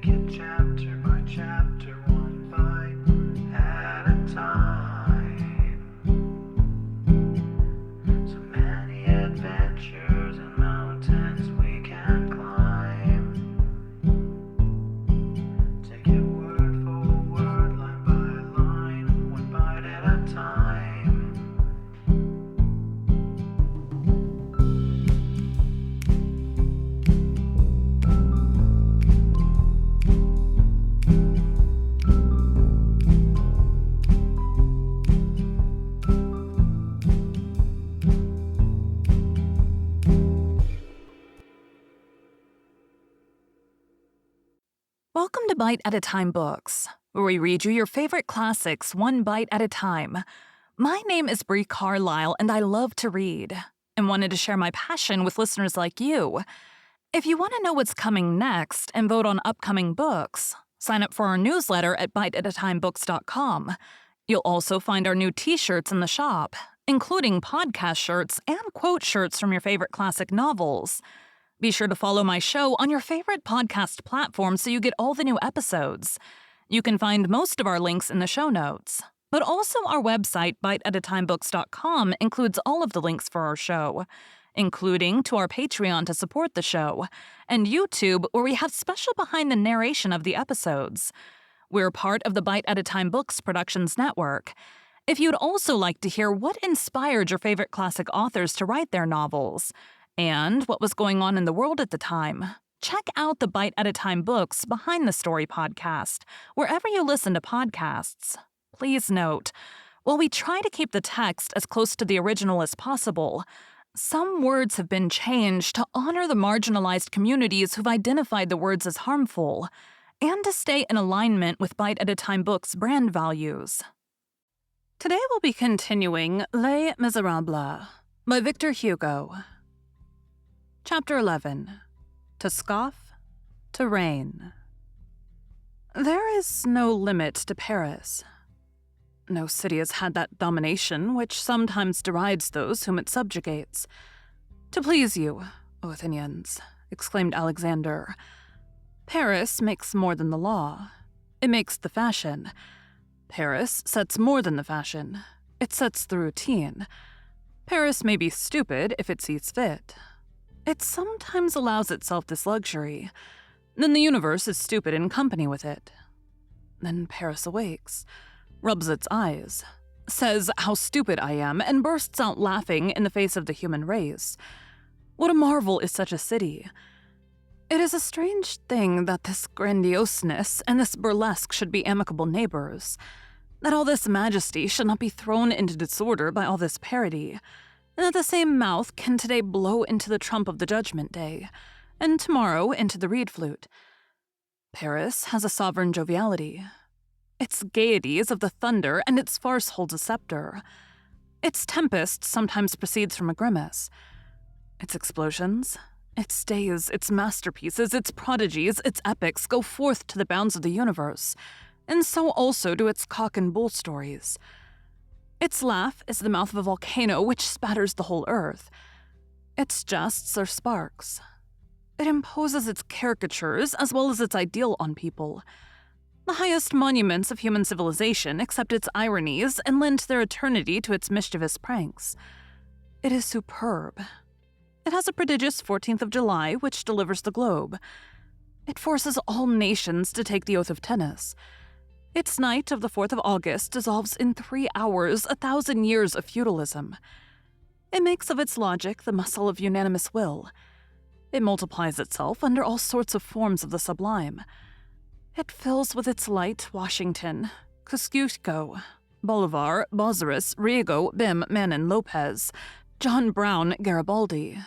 it chapter by chapter, one bite at a time. So many adventures and mountains we can climb. Take it word for word, line by line, one bite at a time. Welcome to Bite at a Time Books, where we read you your favorite classics one bite at a time. My name is Bree Carlile, and I love to read, and wanted to share my passion with listeners like you. If you want to know what's coming next and vote on upcoming books, sign up for our newsletter at biteatatimebooks.com. You'll also find our new t-shirts in the shop, including podcast shirts and quote shirts from your favorite classic novels. Be sure to follow my show on your favorite podcast platform so you get all the new episodes. You can find most of our links in the show notes, but also our website, biteatatimebooks.com, includes all of the links for our show, including to our Patreon to support the show, and YouTube, where we have special behind the narration of the episodes. We're part of the Bite at a Time Books Productions Network. If you'd also like to hear what inspired your favorite classic authors to write their novels, and what was going on in the world at the time, check out the Bite at a Time Books Behind the Story podcast, wherever you listen to podcasts. Please note, while we try to keep the text as close to the original as possible, some words have been changed to honor the marginalized communities who've identified the words as harmful, and to stay in alignment with Bite at a Time Books' brand values. Today we'll be continuing Les Miserables by Victor Hugo. Chapter 11. To Scoff, to Reign. There is no limit to Paris. No city has had that domination which sometimes derides those whom it subjugates. To please you, O Athenians, exclaimed Alexander, Paris makes more than the law. It makes the fashion. Paris sets more than the fashion. It sets the routine. Paris may be stupid if it sees fit. It sometimes allows itself this luxury. Then the universe is stupid in company with it. Then Paris awakes, rubs its eyes, says how stupid I am, and bursts out laughing in the face of the human race. What a marvel is such a city! It is a strange thing that this grandioseness and this burlesque should be amicable neighbors, that all this majesty should not be thrown into disorder by all this parody, and that the same mouth can today blow into the trump of the Judgment Day, and tomorrow into the reed flute. Paris has a sovereign joviality. Its gaiety is of the thunder, and its farce holds a scepter. Its tempest sometimes proceeds from a grimace. Its explosions, its days, its masterpieces, its prodigies, its epics go forth to the bounds of the universe, and so also do its cock and bull stories. Its laugh is the mouth of a volcano which spatters the whole earth. Its jests are sparks. It imposes its caricatures as well as its ideal on people. The highest monuments of human civilization accept its ironies and lend their eternity to its mischievous pranks. It is superb. It has a prodigious 14th of July which delivers the globe. It forces all nations to take the oath of tennis. Its night of the 4th of August dissolves in 3 hours 1,000 years of feudalism. It makes of its logic the muscle of unanimous will. It multiplies itself under all sorts of forms of the sublime. It fills with its light Washington, Kosciuszko, Bolivar, Bozzaris, Riego, Bim, Manon, Lopez, John Brown, Garibaldi.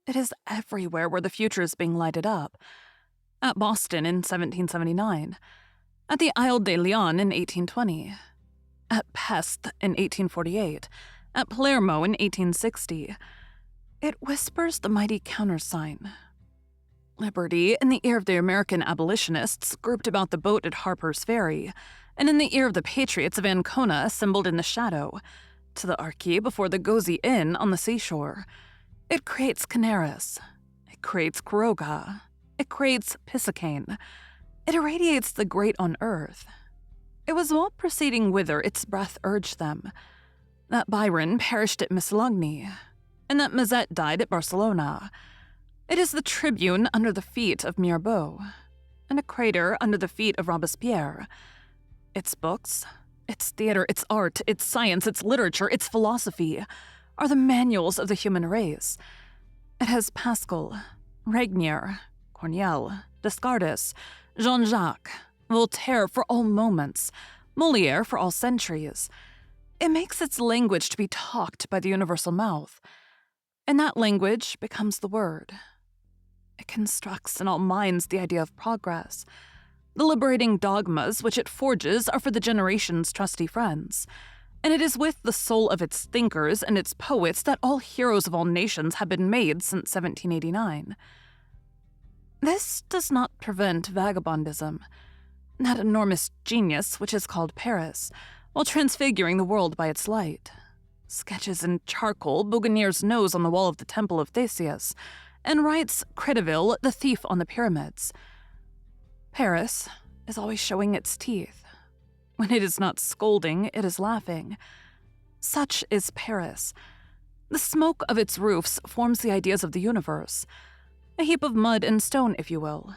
It is everywhere where the future is being lighted up. At Boston in 1779, at the Isle de Leon in 1820, at Pest in 1848, at Palermo in 1860. It whispers the mighty countersign. Liberty in the ear of the American abolitionists grouped about the boat at Harper's Ferry, and in the ear of the patriots of Ancona assembled in the shadow, to the Archie before the Gozy Inn on the seashore. It creates Canaris. It creates Quiroga. It creates Pisacane. It irradiates the great on earth. It was while proceeding whither its breath urged them, that Byron perished at Missolonghi, and that Mazet died at Barcelona. It is the tribune under the feet of Mirabeau, and a crater under the feet of Robespierre. Its books, its theater, its art, its science, its literature, its philosophy are the manuals of the human race. It has Pascal, Regnier, Corneille, Descartes, Jean-Jacques, Voltaire for all moments, Molière for all centuries. It makes its language to be talked by the universal mouth, and that language becomes the word. It constructs in all minds the idea of progress. The liberating dogmas which it forges are for the generation's trusty friends, and it is with the soul of its thinkers and its poets that all heroes of all nations have been made since 1789. This does not prevent vagabondism, that enormous genius which is called Paris, while transfiguring the world by its light. Sketches in charcoal Bouganier's nose on the wall of the Temple of Theseus, and writes Credeville, the thief on the pyramids. Paris is always showing its teeth. When it is not scolding, it is laughing. Such is Paris. The smoke of its roofs forms the ideas of the universe, a heap of mud and stone, if you will.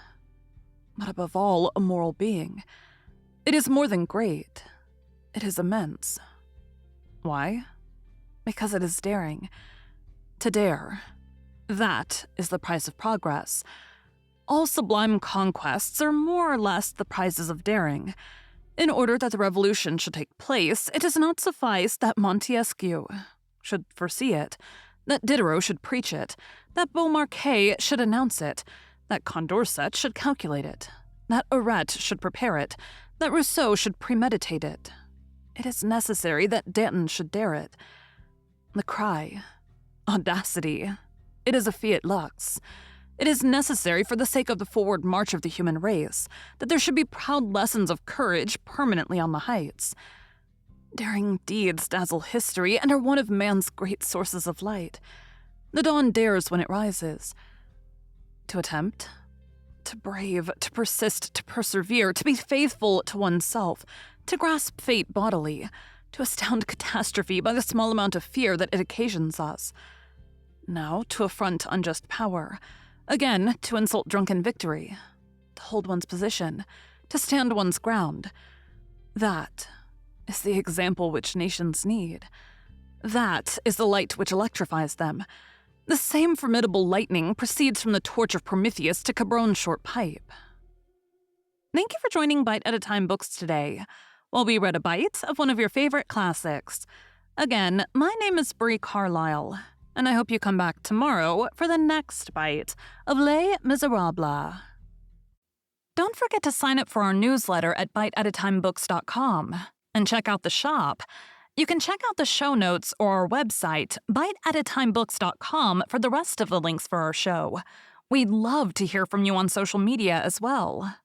But above all, a moral being. It is more than great. It is immense. Why? Because it is daring. To dare. That is the price of progress. All sublime conquests are more or less the prizes of daring. In order that the revolution should take place, it does not suffice that Montesquieu should foresee it, that Diderot should preach it, that Beaumarchais should announce it, that Condorcet should calculate it, that Aret should prepare it, that Rousseau should premeditate it. It is necessary that Danton should dare it. The cry, audacity, it is a fiat lux. It is necessary for the sake of the forward march of the human race that there should be proud lessons of courage permanently on the heights. Daring deeds dazzle history and are one of man's great sources of light. The dawn dares when it rises. To attempt, to brave, to persist, to persevere, to be faithful to oneself, to grasp fate bodily, to astound catastrophe by the small amount of fear that it occasions us. Now to affront unjust power. Again, to insult drunken victory, to hold one's position, to stand one's ground. That is the example which nations need. That is the light which electrifies them. The same formidable lightning proceeds from the torch of Prometheus to Cabron's short pipe. Thank you for joining Bite at a Time Books today, while we read a bite of one of your favorite classics. Again, my name is Bree Carlile, and I hope you come back tomorrow for the next bite of Les Miserables. Don't forget to sign up for our newsletter at biteatatimebooks.com and check out the shop. You can check out the show notes or our website, biteatatimebooks.com, for the rest of the links for our show. We'd love to hear from you on social media as well.